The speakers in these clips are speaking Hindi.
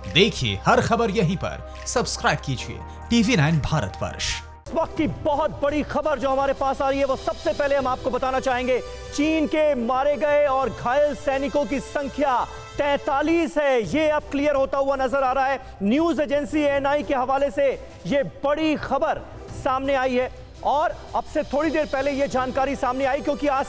देखिए हर खबर यहीं पर, सब्सक्राइब कीजिए TV9 भारतवर्ष। इस वक्त की बहुत बड़ी खबर जो हमारे पास आ रही है वो सबसे पहले हम आपको बताना चाहेंगे। चीन के मारे गए और घायल सैनिकों की संख्या 43 है। ये अब क्लियर होता हुआ नजर आ रहा है। न्यूज एजेंसी ANI के हवाले से ये बड़ी खबर सामने आई है और अब से थोड़ी देर पहले ये जानकारी सामने आई, क्योंकि आज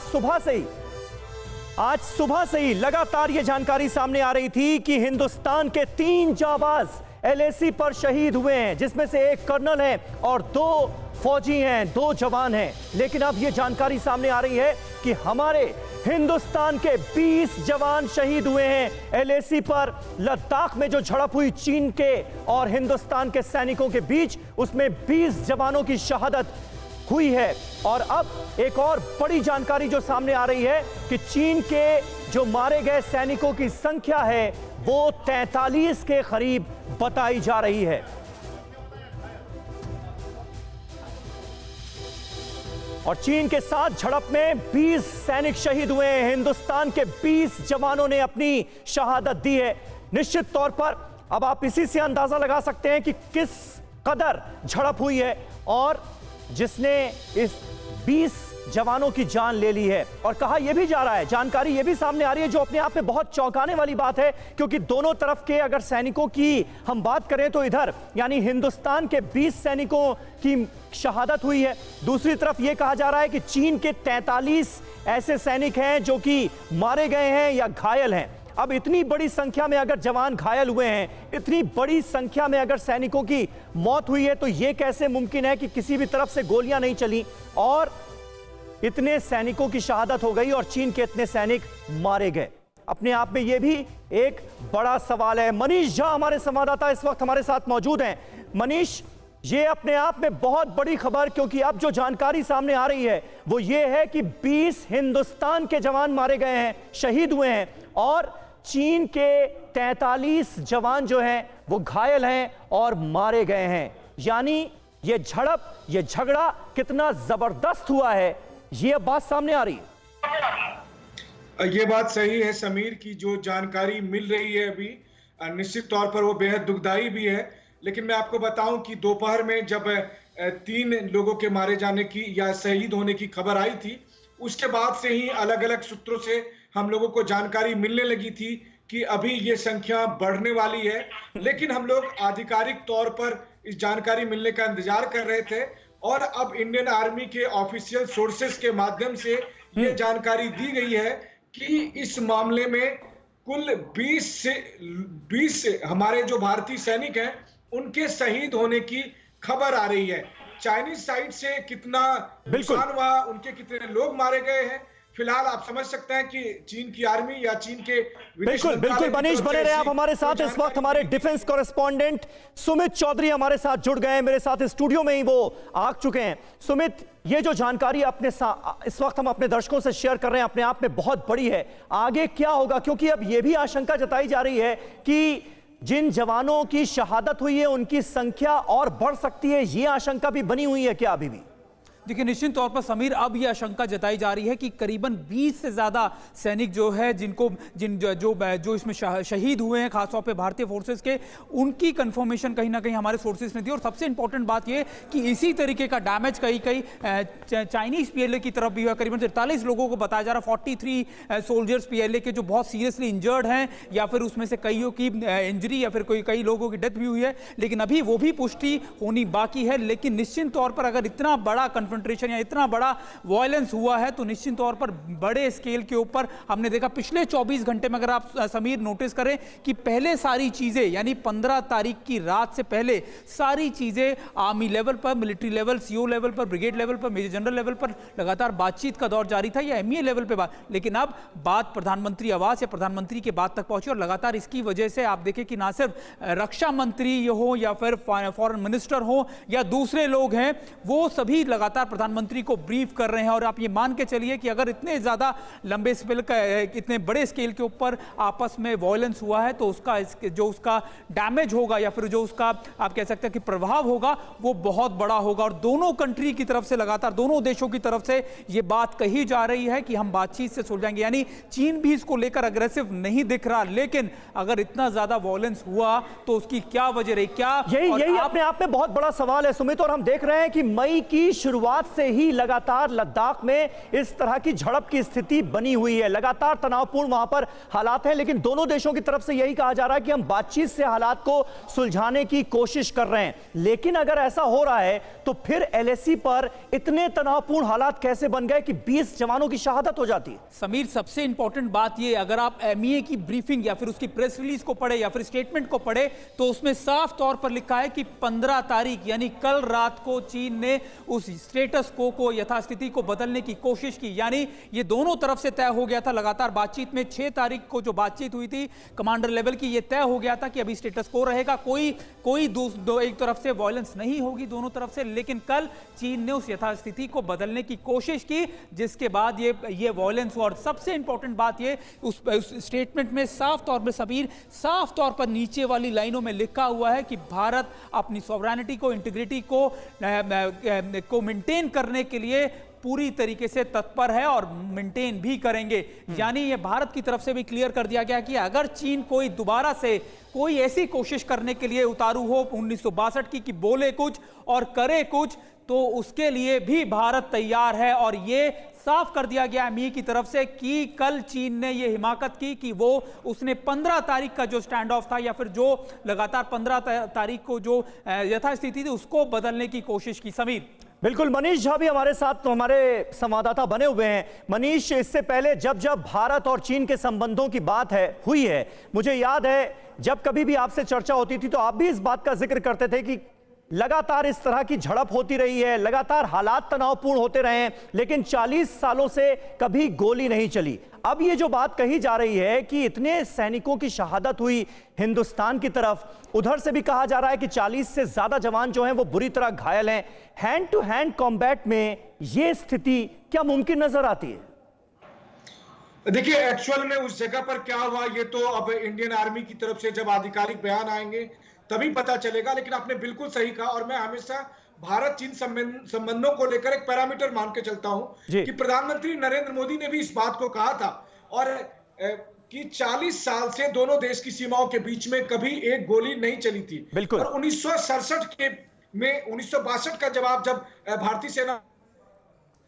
सुबह से ही लगातार ये जानकारी सामने आ रही थी कि हिंदुस्तान के 3 जाबाज LAC पर शहीद हुए हैं, जिसमें से एक कर्नल है और 2 फौजी हैं, 2 जवान हैं। लेकिन अब यह जानकारी सामने आ रही है कि हमारे हिंदुस्तान के 20 जवान शहीद हुए हैं LAC पर। लद्दाख में जो झड़प हुई चीन के और हिंदुस्तान के सैनिकों के बीच, उसमें 20 जवानों की शहादत हुई है। और अब एक और बड़ी जानकारी जो सामने आ रही है कि चीन के जो मारे गए सैनिकों की संख्या है वो 43 के करीब बताई जा रही है। और चीन के साथ झड़प में 20 सैनिक शहीद हुए हैं। हिंदुस्तान के 20 जवानों ने अपनी शहादत दी है। निश्चित तौर पर अब आप इसी से अंदाजा लगा सकते हैं कि किस कदर झड़प हुई है और जिसने इस 20 जवानों की जान ले ली है। और कहा यह भी जा रहा है, जानकारी यह भी सामने आ रही है जो अपने आप में बहुत चौंकाने वाली बात है, क्योंकि दोनों तरफ के अगर सैनिकों की हम बात करें तो इधर यानी हिंदुस्तान के 20 सैनिकों की शहादत हुई है, दूसरी तरफ यह कहा जा रहा है कि चीन के 43 ऐसे सैनिक हैं जो कि मारे गए हैं या घायल हैं। अब इतनी बड़ी संख्या में अगर जवान घायल हुए हैं, इतनी बड़ी संख्या में अगर सैनिकों की मौत हुई है, तो यह कैसे मुमकिन है कि किसी भी तरफ से गोलियां नहीं चली और इतने सैनिकों की शहादत हो गई और चीन के इतने सैनिक मारे गए? अपने आप में यह भी एक बड़ा सवाल है। मनीष झा हमारे संवाददाता इस वक्त हमारे साथ मौजूद हैं। मनीष, ये अपने आप में बहुत बड़ी खबर, क्योंकि अब जो जानकारी सामने आ रही है वो ये है कि 20 हिंदुस्तान के जवान मारे गए हैं, शहीद हुए हैं और चीन के 43 जवान जो हैं वो घायल हैं और मारे गए हैं। यानी ये झड़प, ये झगड़ा कितना जबरदस्त हुआ है, ये बात सामने आ रही है। ये बात सही है समीर की, जो जानकारी मिल रही है अभी निश्चित तौर पर वो बेहद दुखदाई भी है। लेकिन मैं आपको बताऊं कि दोपहर में जब 3 लोगों के मारे जाने की या शहीद होने की खबर आई थी, उसके बाद से ही अलग अलग सूत्रों से हम लोगों को जानकारी मिलने लगी थी कि अभी ये संख्या बढ़ने वाली है। लेकिन हम लोग आधिकारिक तौर पर इस जानकारी मिलने का इंतजार कर रहे थे और अब इंडियन आर्मी के ऑफिशियल सोर्सेस के माध्यम से ये जानकारी दी गई है कि इस मामले में कुल 20 हमारे जो भारतीय सैनिक हैं उनके शहीद होने की खबर आ रही है। चाइनीज साइड से कितना नुकसान हुआ, उनके कितने लोग मारे गए हैं, फिलहाल आप समझ सकते हैं कि चीन की आर्मी या चीन के बिल्कुल मनीष बने रहे आप हमारे साथ। इस वक्त हमारे डिफेंस कॉरेस्पॉन्डेंट सुमित चौधरी हमारे साथ जुड़ गए हैं, मेरे साथ स्टूडियो में ही वो आ चुके हैं। सुमित, ये जो जानकारी अपने इस वक्त हम अपने दर्शकों से शेयर कर रहे हैं अपने आप में बहुत बड़ी है। आगे क्या होगा, क्योंकि अब यह भी आशंका जताई जा रही है कि जिन जवानों की शहादत हुई है उनकी संख्या और बढ़ सकती है, ये आशंका भी बनी हुई है क्या अभी भी? देखिए, निश्चित तौर पर समीर अब यह आशंका जताई जा रही है कि करीबन 20 से ज़्यादा सैनिक जो है जो इसमें शहीद हुए हैं, खासतौर पे भारतीय फोर्सेस के, उनकी कंफर्मेशन कहीं ना कहीं हमारे सोर्सेज ने दी। और सबसे इंपॉर्टेंट बात यह कि इसी तरीके का डैमेज कहीं चाइनीज PLA की तरफ भी हुआ। करीबन 43 लोगों को बताया जा रहा है, 43 सोल्जर्स PLA के जो बहुत सीरियसली इंजर्ड हैं या फिर उसमें से कईयों की इंजरी या फिर कई लोगों की डेथ भी हुई है, लेकिन अभी वो भी पुष्टि होनी बाकी है। लेकिन निश्चित तौर पर अगर इतना बड़ा कन्फ्रंटेशन या इतना बड़ा वायलेंस हुआ है तो निश्चित तौर पर बड़े स्केल के ऊपर हमने देखा पिछले 24 घंटे में। अगर आप समीर नोटिस करें कि पहले सारी चीजें यानी 15 तारीख की रात से पहले सारी चीजें आर्मी लेवल पर, मिलिट्री लेवल, CO लेवल पर, ब्रिगेड लेवल पर, मेजर जनरल लेवल पर लगातार बातचीत का दौर जारी था या MEA लेवल पे बात। लेकिन अब बात प्रधानमंत्री आवास या प्रधानमंत्री के बात तक पहुंची और लगातार इसकी वजह से आप देखें कि ना सिर्फ रक्षा मंत्री हो या फिर फॉरेन मिनिस्टर हो या दूसरे लोग हैं, वो सभी लगातार लगातार प्रधानमंत्री को ब्रीफ कर रहे हैं। और आप ये मान के चलिए कि अगर इतने ज़्यादा लंबे स्पेल का, इतने बड़े स्केल के ऊपर आपस में वॉयलेंस हुआ है, तो उसका जो उसका डैमेज होगा या फिर जो उसका आप कह सकते हैं कि प्रभाव होगा वो बहुत बड़ा होगा। और दोनों कंट्री की तरफ से लगातार, दोनों देशों की तरफ से ये बात कही जा रही है कि हम बातचीत से सुलझाएंगे। यानी चीन भी इसको लेकर अग्रेसिव नहीं दिख रहा, लेकिन अगर इतना ज्यादा वॉयलेंस हुआ तो उसकी क्या वजह रही, क्या यही अपने आप में बहुत बड़ा सवाल है सुमित। और हम देख रहे हैं कि मई की शुरुआत से ही लगातार लद्दाख में इस तरह की झड़प की स्थिति बनी हुई है, लगातार तनावपूर्ण वहां पर हालात हैं, लेकिन दोनों देशों की तरफ से यही कहा जा रहा है कि हम बातचीत से हालात को सुलझाने की कोशिश कर रहे हैं। लेकिन अगर ऐसा हो रहा है तो फिर एलएसी पर इतने तनावपूर्ण हालात कैसे बन गए कि 20 जवानों की शहादत हो जाती है? समीर, सबसे इंपॉर्टेंट बात ये, अगर आप एमईए की ब्रीफिंग या फिर उसकी प्रेस रिलीज को पढ़े या फिर स्टेटमेंट को पढ़े तो उसमें साफ तौर पर लिखा है कि 15 तारीख यानी कल रात को चीन ने उस स्टेटस को यथास्थिति को बदलने की कोशिश की। यानी ये दोनों तरफ से तय हो गया था लगातार बातचीत में। 6 तारीख को जो बातचीत हुई थी कमांडर लेवल की, ये तय हो गया था कि अभी स्टेटस को रहेगा, कोई एक तरफ से वॉयलेंस नहीं होगी दोनों तरफ से। लेकिन कल चीन ने उस यथास्थिति को बदलने की कोशिश की, जिसके बाद ये वॉयलेंस हुआ। और सबसे इंपॉर्टेंट बात ये, उस स्टेटमेंट में साफ तौर पर सबीर, साफ तौर पर नीचे वाली लाइनों में लिखा हुआ है कि भारत अपनी सॉवरेनिटी को, इंटीग्रिटी को मेंटेन करने के लिए पूरी तरीके से तत्पर है और मेंटेन भी करेंगे। यानी ये भारत की तरफ से भी क्लियर कर दिया गया कि अगर चीन कोई दोबारा से कोई ऐसी कोशिश करने के लिए उतारू हो 1962 की कि बोले कुछ और करे कुछ, तो उसके लिए भी भारत तैयार है। और ये साफ कर दिया गया एमईए की तरफ से कि कल चीन ने ये हिमाकत की कि उसने 15 तारीख का जो स्टैंड ऑफ था या फिर जो लगातार 15 तारीख को जो यथास्थिति थी उसको बदलने की कोशिश की। समीर, बिल्कुल, मनीष झा भी हमारे साथ, हमारे संवाददाता बने हुए हैं। मनीष, इससे पहले जब भारत और चीन के संबंधों की बात हुई है, मुझे याद है जब कभी भी आपसे चर्चा होती थी तो आप भी इस बात का जिक्र करते थे कि लगातार इस तरह की झड़प होती रही है, लगातार हालात तनावपूर्ण होते रहे हैं, लेकिन 40 सालों से कभी गोली नहीं चली। अब ये जो बात कही जा रही है कि इतने सैनिकों की शहादत हुई हिंदुस्तान की तरफ, उधर से भी कहा जा रहा है कि 40 से ज्यादा जवान जो हैं वो बुरी तरह घायल हैं। हैंड टू हैंड कॉम्बैट में ये स्थिति क्या मुमकिन नजर आती है? देखिए, एक्चुअल में उस जगह पर क्या हुआ ये तो अब इंडियन आर्मी की तरफ से जब आधिकारिक बयान आएंगे तभी पता चलेगा। लेकिन आपने बिल्कुल सही कहा, और मैं हमेशा भारत चीन संबंधों को लेकर एक पैरामीटर मान के चलता हूं कि प्रधानमंत्री नरेंद्र मोदी ने भी इस बात को कहा था और कि 40 साल से दोनों देश की सीमाओं के बीच में कभी एक गोली नहीं चली थी। और 1967 का जवाब जब भारतीय सेना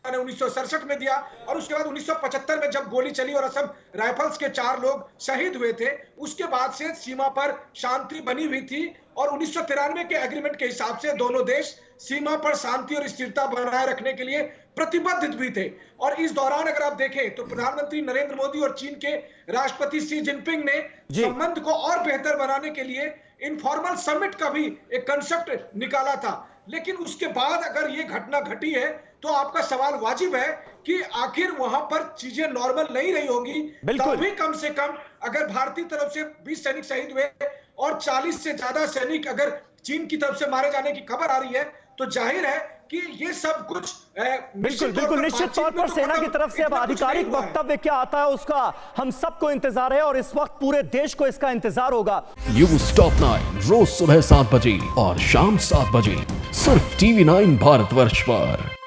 ने 1967 में दिया और उसके बाद 1975 में जब गोली चली और असम राइफल्स के 4 लोग शहीद हुए थे, उसके बाद से सीमा पर शांति बनी हुई थी। और 1993 के एग्रीमेंट के हिसाब से दोनों देश सीमा पर शांति और स्थिरता बनाए रखने के लिए प्रतिबद्ध भी थे। और इस दौरान अगर आप देखें तो प्रधानमंत्री नरेंद्र मोदी और चीन के राष्ट्रपति शी जिनपिंग ने संबंध को और बेहतर बनाने के लिए इनफॉर्मल समिट का भी एक कंसेप्ट निकाला था। लेकिन उसके बाद अगर ये घटना घटी है तो आपका सवाल वाजिब है कि आखिर वहां पर चीजें नॉर्मल नहीं रही होगी। तभी कम से कम अगर भारतीय तरफ से 20 सैनिक शहीद हुए और 40 से ज्यादा सैनिक अगर चीन की तरफ से मारे जाने की खबर आ रही है तो जाहिर है कि ये सब कुछ बिल्कुल निश्चित तौर पर सेना की तरफ से अब आधिकारिक वक्तव्य क्या आता है उसका हम सबको इंतजार है और इस वक्त पूरे देश को इसका इंतजार होगा। न्यूज़ टॉप 9 रोज सुबह 7 बजे और शाम 7 बजे सिर्फ TV9 भारतवर्ष पर।